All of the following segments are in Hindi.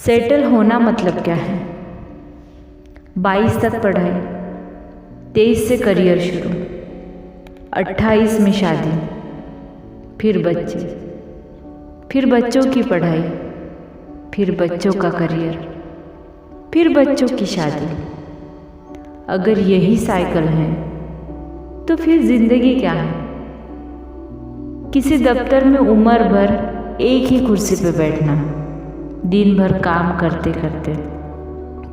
सेटल होना मतलब क्या है? 22 तक पढ़ाई, 23 से करियर शुरू, 28 में शादी, फिर बच्चे, फिर बच्चों की पढ़ाई, फिर बच्चों का करियर, फिर बच्चों की शादी। अगर यही साइकिल है तो फिर जिंदगी क्या है? किसी दफ्तर में उम्र भर एक ही कुर्सी पर बैठना, दिन भर काम करते करते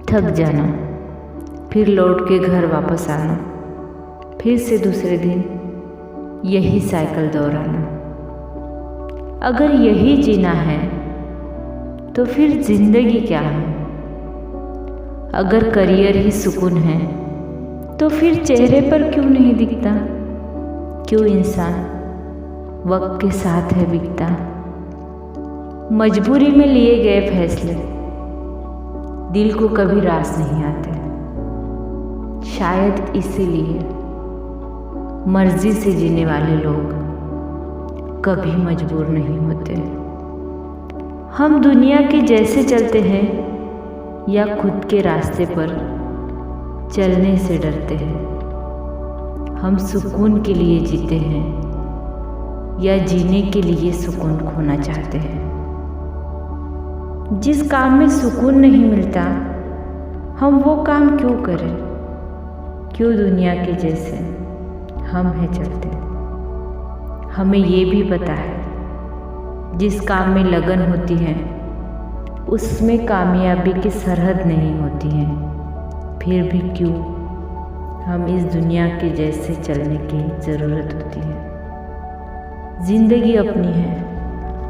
थक जाना, फिर लौट के घर वापस आना, फिर से दूसरे दिन यही साइकिल दोहराना। अगर यही जीना है तो फिर जिंदगी क्या है? अगर करियर ही सुकून है तो फिर चेहरे पर क्यों नहीं दिखता? क्यों इंसान वक्त के साथ है बिकता? मजबूरी में लिए गए फैसले दिल को कभी रास नहीं आते। शायद इसीलिए मर्जी से जीने वाले लोग कभी मजबूर नहीं होते। हम दुनिया के जैसे चलते हैं या खुद के रास्ते पर चलने से डरते हैं? हम सुकून के लिए जीते हैं या जीने के लिए सुकून खोना चाहते हैं? जिस काम में सुकून नहीं मिलता हम वो काम क्यों करें? क्यों दुनिया के जैसे हम हैं चलते? हमें ये भी पता है जिस काम में लगन होती है उसमें कामयाबी की सरहद नहीं होती है। फिर भी क्यों हम इस दुनिया के जैसे चलने की ज़रूरत होती है? जिंदगी अपनी है,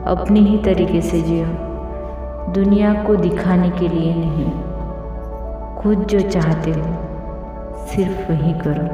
अपनी ही तरीके से जियो, दुनिया को दिखाने के लिए नहीं। खुद जो चाहते हो सिर्फ वही करो।